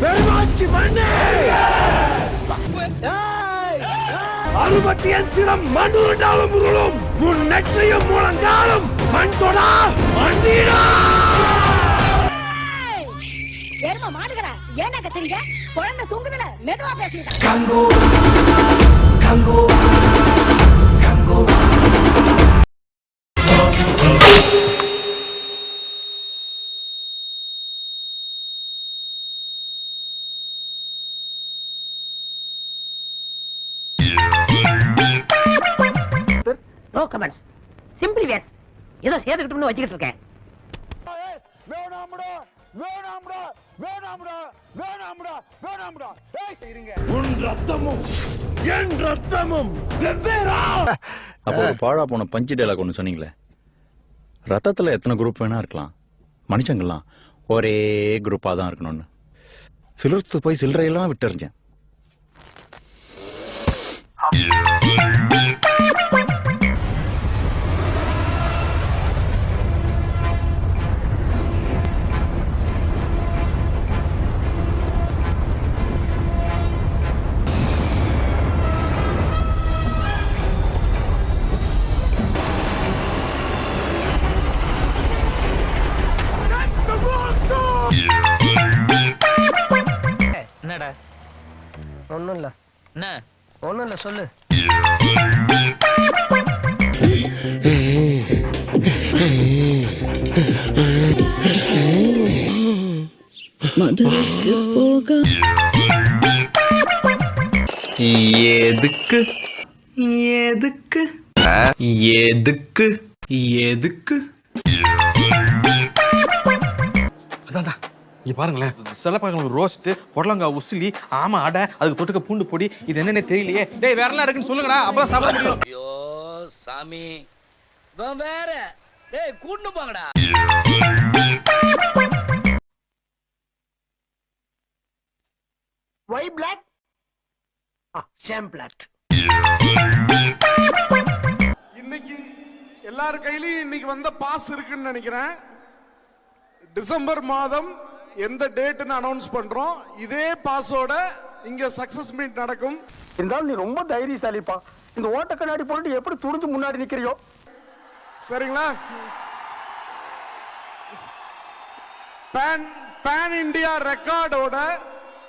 பெருமாச்சி மண்ணே அறுபட்டியன் சிரம் மண்ணுருண்டாலும் உருளும் உன் நெற்றியும் முழங்காலும் மண் தொடா மண்டிடா. ஏர்மா மாடுகடா ஏன்னா கத்துறீங்க? குழந்தை தூங்குதுல மெதுவா பேசுங்க. கங்கோ கங்கோ கங்கோ நோ கமெண்ட்ஸ். சிம்பிளி வேஸ். ஏதோ சேதுக்கிட்டு வச்சுக்கிட்டு இருக்கேன். வேணாம்டா வேணாம்டா வேணாம்டா வேணாம்டா வேணாம்டா. உன் ரத்தமும் என் ரத்தமும் வெவ்வேறா. அப்போ ஒரு பாழா போன பஞ்சு டேலாக் ஒன்று சொன்னீங்களே, ரத்தத்தில் எத்தனை குரூப் வேணா இருக்கலாம், மனுஷங்கள்லாம் ஒரே குரூப்பாக தான் இருக்கணும்னு. சிலர்த்து போய் சில்லறையெல்லாம் விட்டுறிஞ்சேன். என்னடா? ஒண்ணும் இல்ல. என்ன? ஒண்ணும் இல்ல, சொல்லு. மதுரைக்கு போக எதுக்கு எதுக்கு எதுக்கு எதுக்கு? அதான் இங்க பாருங்களேன், சிலப்பாங்களுக்கு ரோஸ்ட், புடலங்காய் உசிலி, ஆமா அடை, அதுக்கு தொட்டுக்க பூண்டு பொடி, இது என்னன்னே தெரியலையே. டேய் வேற என்ன இருக்குன்னு சொல்லுங்கடா, அப்பதான் சாப்பிட முடியும். ஐயோ சாமி வேற. டேய் கூட்டு போங்கடா. Why black? Sam black. இன்னைக்கு எல்லார் கையிலயும் இன்னைக்கு வந்த பாஸ் இருக்குன்னு நினைக்கிறேன். டிசம்பர் மாதம் எந்த டேட்னு அனௌன்ஸ் பண்றோம். இதே பாஸோட இங்க சக்சஸ் மீட் நடக்கும். இருந்தாலும் நீ ரொம்ப தைரியசாலிப்பா. இந்த ஓட்ட கண்ணாடி போட்டு எப்படி துணிஞ்சு முன்னாடி நிக்கிறியோ? சரிங்களா? பேன் இந்தியா ரெக்கார்டோட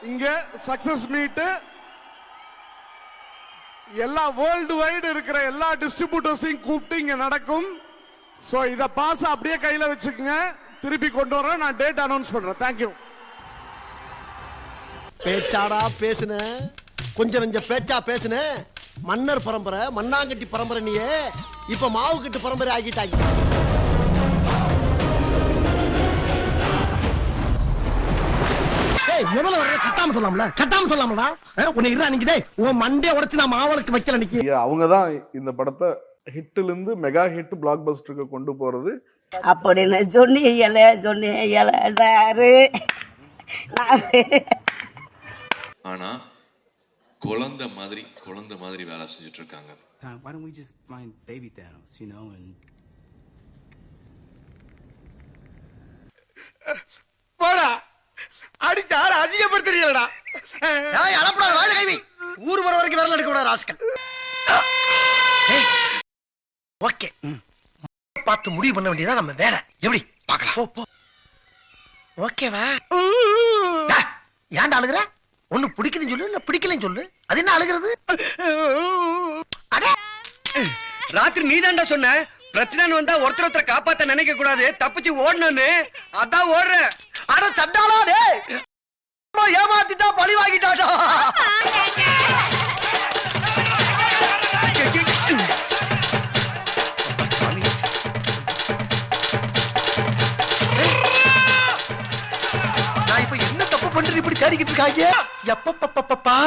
இங்க சக்சஸ் மீட் எல்லா வேர்ல்டு வைடு இருக்கிற எல்லா டிஸ்ட்ரிபியூட்டர்ஸையும் கூப்பிட்டு இங்க நடக்கும். சோ இத பாஸ் அப்படியே கையில வச்சுக்கோங்க. திருப்பி கொண்டு வரேன், நான் டேட் அனௌன்ஸ் பண்றேன். தேங்க்யூ. பேச்சாடா பேசுன, கொஞ்சம் நெஞ்ச பேச்சா பேசுன. மன்னர் பரம்பரை, மண்ணாங்கட்டி பரம்பரை, நீயே இப்ப மாவு கட்டு பரம்பரை ஆகிட்டாங்க. முதல்ல வர கட்டாம சொல்லாமல, கட்டாம சொல்லாமடா. உன்னை இருடா நிக்கி. டேய் உன் மண்டே உடைச்சு நான் மாவளுக்கு வைக்கல நிக்கி. அவங்க தான் இந்த படத்தை ஹிட்ல இருந்து மெகா ஹிட் பிளாக் பஸ்டருக்கு கொண்டு போறது. அப்படின்னு சொன்னீங்கல சாரு. ஆனா குழந்தை மாதிரி வேலை செஞ்சுட்டு இருக்காங்க. Why don't we just find baby Thanos, you know, and போடா அடிச்சா அதிகப்படுத்துறீங்களடா. ஏய் அலப்படா வாயில கைவி. ஊர் வர வரைக்கும் வரல எடுக்க கூடாது ராஸ்கல். ஓகே பார்த்து முடிவு பண்ண வேண்டியதா நம்ம வேலை. எப்படி பார்க்கலாம்? போ போ. ஓகேவா? ஏன்டா அழுகுற? ஒண்ணு பிடிக்குதுன்னு சொல்லு, இல்ல பிடிக்கலன்னு சொல்லு. அது என்ன அழுகிறது? ராத்திரி நீதான்டா சொன்ன பிரச்சனைன்னு வந்தா ஒருத்தர் காப்பாத்த நினைக்க கூடாது, தப்பிச்சு ஓடணும்னு. அதான் ஓடுறேன். அட சண்டாளா டேய், ஏமாத்திட்டா பழி வாங்கிட்டாடா. நான் இப்ப என்ன தப்பு பண்றேன் இப்படி தேடிக்கிட்டு இருக்காங்க? எப்பப்பப்பப்பா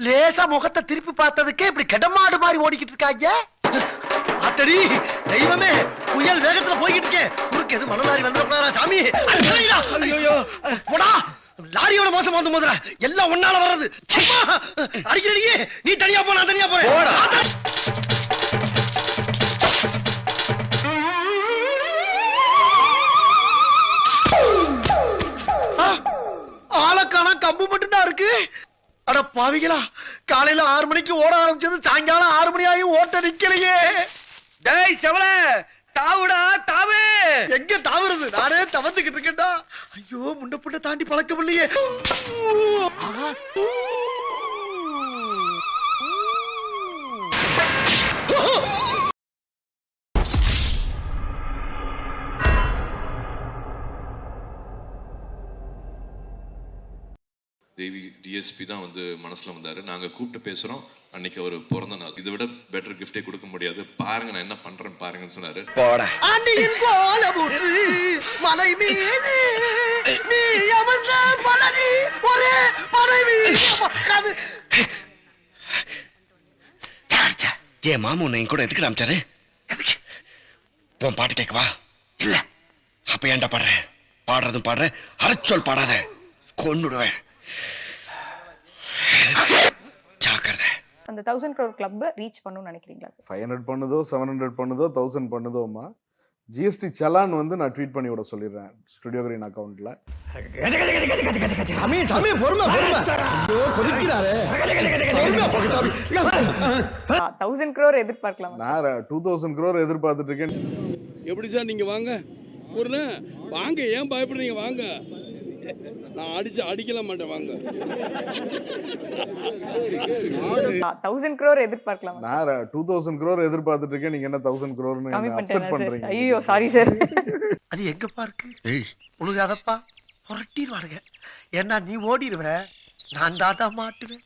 லேசா முகத்தை திருப்பி பார்த்ததுக்கே இப்படி கெடமாடு மாதிரி ஓடிக்கிட்டு இருக்காங்க. அத்தடி தெய்வமே, புயல் வேகத்துல போய்கிட்டு இருக்கேன். குறுக்கு எது மணலாரி வந்துடக்கூடாதா சாமி? ஐயோ போடா, லாரியோட மோசம் வந்து முதல்ல எல்லாம் ஒன்னால வர்றது. அடிக்கிறடியே நீ தனியா போ, நான் தனியா போறேன். ஆளக்கானா கம்பு மட்டும் தான் இருக்கு. அட பாவிகளா, காலையில 6 மணிக்கு ஓட ஆரம்பிச்சது சாயங்காலம் 6 மணி ஆயும் ஓட்ட நிக்கலையே. டேய் செவல தாவுடா தாவு. எங்க தாவுறது? நானே தவந்துகிட்டு இருக்கேன்டா. ஐயோ, முன்ன புண்ண தாண்டி பழக்கம் இல்லையே. தேவி டிஎஸ்பி தான் வந்து மனசுல வந்தாரு. நாங்க கூப்பிட்டு பேசுறோம். அன்னைக்கு அவர் பிறந்த நாள். இதை விட பெட்டர் கிஃப்டே கொடுக்க முடியாது. பாருங்க நான் என்ன பண்றேன்னு பாருங்கன்னு சொன்னாரு. போடா. ஆண்டியின் கோலமுற்று மலை மீது நீ அமர்ந்த பழனி ஒரே மனைவி. ஏன் மாமு உன்னை கூட எதுக்கு காமிச்சாரு? உன் பாட்டு கேட்கவா? இல்ல. அப்ப ஏன்டா பாடுற? பாடுறதும் பாடுற, அரைச்சொல் பாடாத, கொன்னுடுவேன். ஜாக்கிரதை. அந்த 1000 crore கிளப் ரீச் பண்ணணும்னு நினைக்கிறீங்களா சார்? 500 பண்ணுதோ 700 பண்ணுதோ 1000 பண்ணுதோமா, ஜிஎஸ்டி சலான் வந்து நான் ட்வீட் பண்ணி விட சொல்லிடுறேன் ஸ்டுடியோ கிரீன் அக்கௌண்ட்ல. சாமி பொறுமை பொறுமை. ஐயோ கொதிக்கிறாரே. 1000 crore எதிர்பார்க்கலாம். நான் 2000 crore எதிர்பார்த்துட்டு இருக்கேன். எப்படி சார் நீங்க வாங்க ஒரு வாங்க, ஏன் பயப்படுறீங்க? வாங்க, நான் அடிக்கல மாட்டேன், வாங்க. 1000 crore எதிர்பார்க்கலாம். நான் 2000 crore எதிர்பார்த்துட்டு இருக்கேன். நீங்க என்ன 1000 crore அப்செட் பண்றீங்க? ஐயோ சாரி சார். அது எங்கப்பா இருக்கு? உழுகாதப்பா, புரட்டிடுவானுங்க. ஏன்னா நீ ஓடிடுவ, நான் தாட்டா மாட்டுவேன்.